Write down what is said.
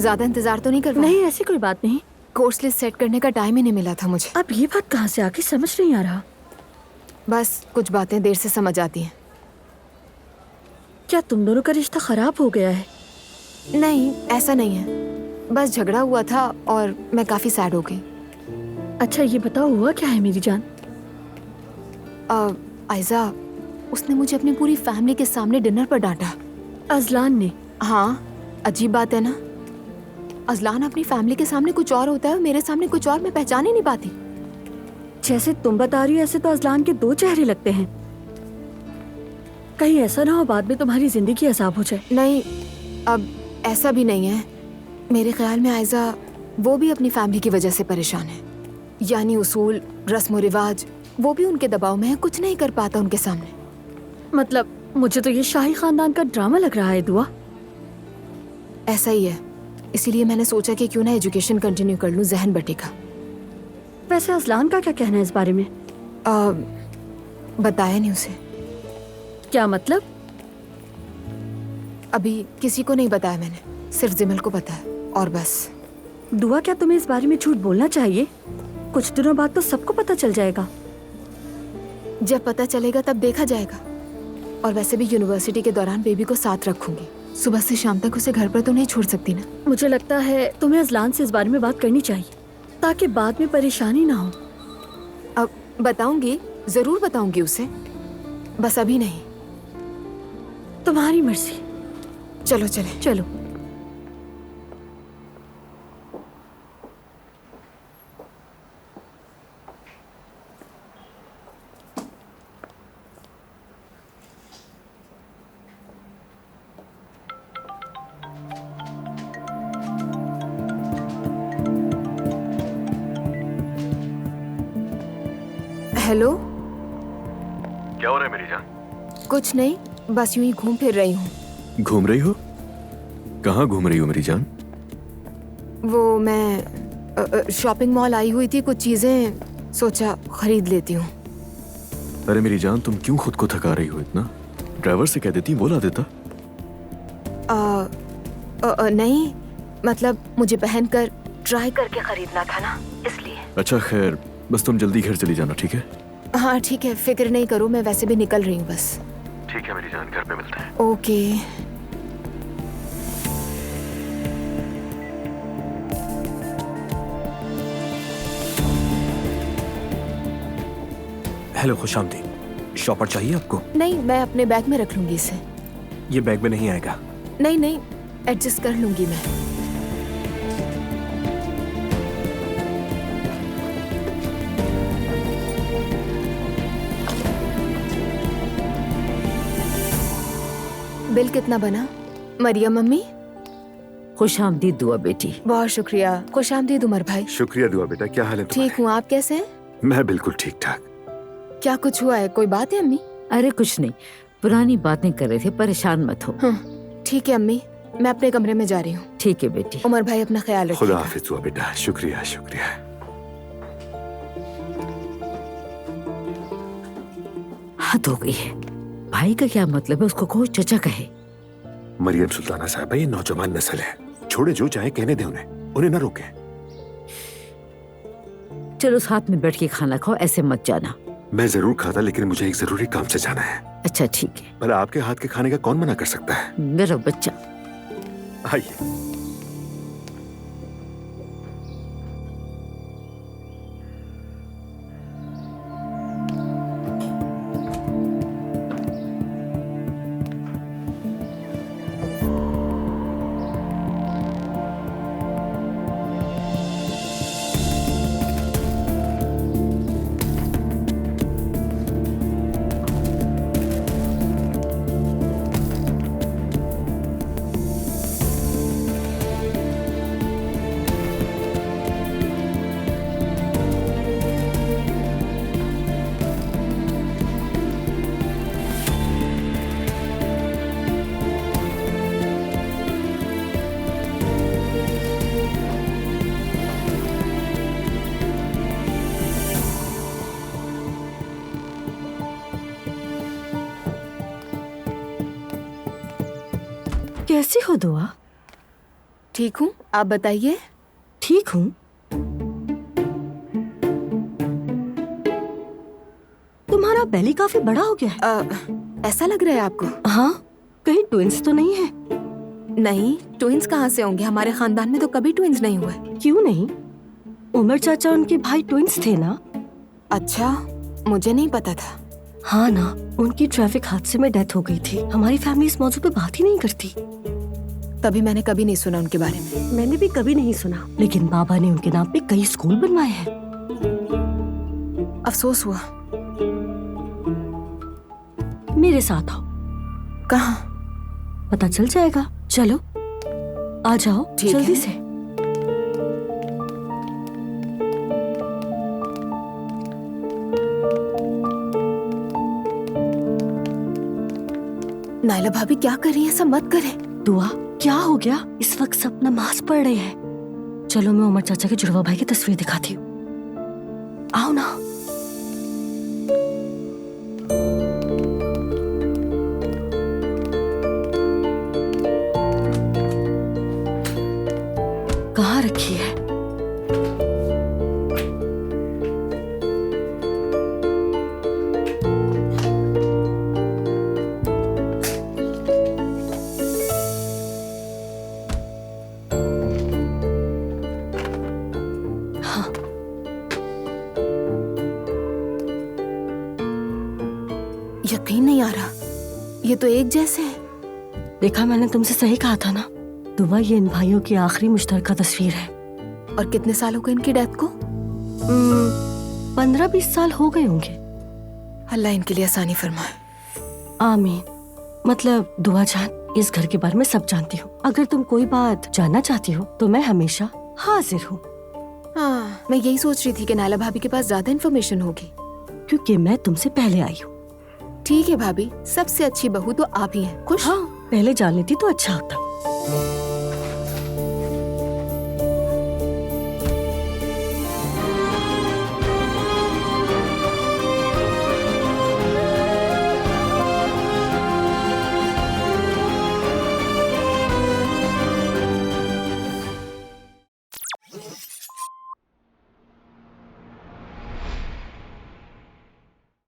ज्यादा इंतजार तो नहीं करवा? नहीं, ऐसी कोई बात नहीं। कोर्स लिस्ट सेट करने का टाइम ही नहीं मिला था मुझे। अब ये बात कहाँ से आके समझ नहीं आ रहा। बस कुछ बातें देर से समझ आती हैं। क्या तुम दोनों का रिश्ता खराब हो गया है? नहीं, ऐसा नहीं है, बस झगड़ा हुआ था और मैं काफी सैड हो गई। अच्छा ये बताओ हुआ क्या है मेरी जान? आयजा, उसने मुझे अपनी पूरी फैमिली के सामने डिनर पर डांटा। अजलान ने? हाँ, अजीब बात है ना। अजलान अपनी फैमिली के सामने कुछ और होता है, मेरे सामने कुछ और, मैं पहचान ही नहीं पाती। जैसे तुम बता रही हो ऐसे तो अजलान के दो चेहरे लगते हैं। कहीं ऐसा ना हो बाद में तुम्हारी जिंदगी अजाब हो जाए। नहीं, अब ऐसा भी नहीं है। मेरे ख्याल में आयजा वो भी अपनी फैमिली की वजह से परेशान है। यानी उसूल, रस्म रिवाज, वो भी उनके दबाव में है, कुछ नहीं कर पाता उनके सामने। मतलब मुझे तो ये शाही खानदान का ड्रामा लग रहा है दुआ। ऐसा ही है, इसीलिए मैंने सोचा कि क्यों ना एजुकेशन कंटिन्यू कर लूं, जहन बटेगा। वैसे अजलान का क्या कहना है इस बारे में? बताया नहीं उसे। क्या मतलब? अभी किसी को नहीं बताया मैंने, सिर्फ जिमल को पता है और बस। दुआ क्या तुम्हें इस बारे में झूठ बोलना चाहिए? कुछ दिनों बाद तो सबको पता चल जाएगा। जब पता चलेगा तब देखा जाएगा। और वैसे भी यूनिवर्सिटी के दौरान बेबी को साथ रखूंगी। सुबह से शाम तक उसे घर पर तो नहीं छोड़ सकती ना। मुझे लगता है तुम्हें अजलान से इस बारे में बात करनी चाहिए ताकि बाद में परेशानी ना हो। अब बताऊंगी, जरूर बताऊंगी उसे, बस अभी नहीं। तुम्हारी मर्जी। चलो चले। चलो। हेलो। क्या हो रहा है मेरी जान? कुछ नहीं, बस यूं ही घूम फिर रही हूँ। घूम रही हो? कहाँ घूम रही हो मेरी जान? वो मैं शॉपिंग मॉल आई हुई थी, कुछ चीजें सोचा खरीद लेती हूँ। अरे मेरी जान, तुम क्यों खुद को थका रही हो इतना? ड्राइवर से कह देती, बोला देता। नहीं, मतलब मुझे पहनकर ट्राई करके खरीदना था ना, इसलिए। अच्छा खैर, बस तुम जल्दी घर चली जाना, ठीक है? हाँ ठीक है, फिक्र नहीं करो, मैं वैसे भी निकल रही हूँ बस। ठीक है मेरी जान, घर पे मिलते हैं। ओके। हेलो खुशामदी, शॉपर चाहिए आपको? नहीं, मैं अपने बैग में रख लूंगी इसे। ये बैग में नहीं आएगा। नहीं नहीं, एडजस्ट कर लूंगी मैं। बिल कितना बना मरियम मम्मी? खुशामदीद दुआ बेटी। बहुत शुक्रिया। खुशामदीद उमर भाई। शुक्रिया दुआ बेटा, क्या हाल है तुम्हारे? ठीक हूँ, आप कैसे हैं? मैं बिल्कुल ठीक ठाक। क्या कुछ हुआ है? कोई बात है अम्मी? अरे कुछ नहीं, पुरानी बातें कर रहे थे, परेशान मत हो। हाँ ठीक है अम्मी, मैं अपने कमरे में जा रही हूँ। ठीक है बेटी। उमर भाई अपना ख्याल रखिएगा। खुदा हाफिज दुआ बेटा, शुक्रिया शुक्रिया। हद हो गई है। भाई का क्या मतलब है? उसको कहो चचा कहे। मरियम सुल्ताना साहबा, ये नौजवान नस्ल है, छोड़े जो चाहे कहने दे उन्हें ना रोके। चलो साथ में बैठ के खाना खाओ, ऐसे मत जाना। मैं जरूर खाता, लेकिन मुझे एक जरूरी काम से जाना है। अच्छा ठीक है। पर आपके हाथ के खाने का कौन मना कर सकता है? मेरा बच्चा। आइए। कैसी हो दुआ? ठीक हूँ, आप बताइए। ठीक हूँ। तुम्हारा बेली काफी बड़ा हो गया है। ऐसा लग रहा है आपको? हाँ, कहीं ट्विंस तो नहीं है? नहीं, ट्विंस कहाँ से होंगे? हमारे खानदान में तो कभी ट्विंस नहीं हुए। क्यों नहीं? उमर चाचा उनके भाई ट्विंस थे ना? अच्छा, मुझे नहीं पता था। हाँ ना, उनकी ट्रैफिक हादसे में डेथ हो गई थी। हमारी फैमिली इस मौजू पे बात ही नहीं करती। तभी मैंने कभी नहीं सुना उनके बारे में। मैंने भी कभी नहीं सुना, लेकिन बाबा ने उनके नाम पे कई स्कूल बनवाए हैं। अफसोस हुआ। मेरे साथ आओ, कहाँ? पता चल जाएगा। चलो आ जाओ ठीक जल्दी है। से। नायला भाभी क्या कर रही है? सब मत करें। दुआ, क्या हो गया? इस वक्त सब नमाज पढ़ रहे हैं। चलो मैं उमर चाचा के जुड़वा भाई की तस्वीर दिखाती हूँ। आओ ना। कहाँ रखी है? यकीन नहीं आ रहा, ये तो एक जैसे हैं। देखा, मैंने तुमसे सही कहा था ना। दुआ, ये इन भाइयों की आखिरी मुश्तरका तस्वीर है। और कितने साल हो गए इनकी डेथ को? 15-20 साल हो गए होंगे। अल्लाह इनके लिए आसानी फरमाए। आमीन। मतलब दुआ जान, इस घर के बारे में सब जानती हूँ। अगर तुम कोई बात जानना चाहती हो तो मैं हमेशा हाजिर हूँ। हाँ, मैं यही सोच रही थी कि नायला भाभी के पास ज्यादा इन्फॉर्मेशन होगी। क्योंकि मैं तुमसे पहले आई हूँ। ठीक है भाभी, सबसे अच्छी बहू तो आप ही हैं। खुश? हाँ, पहले जान लेती तो अच्छा होता।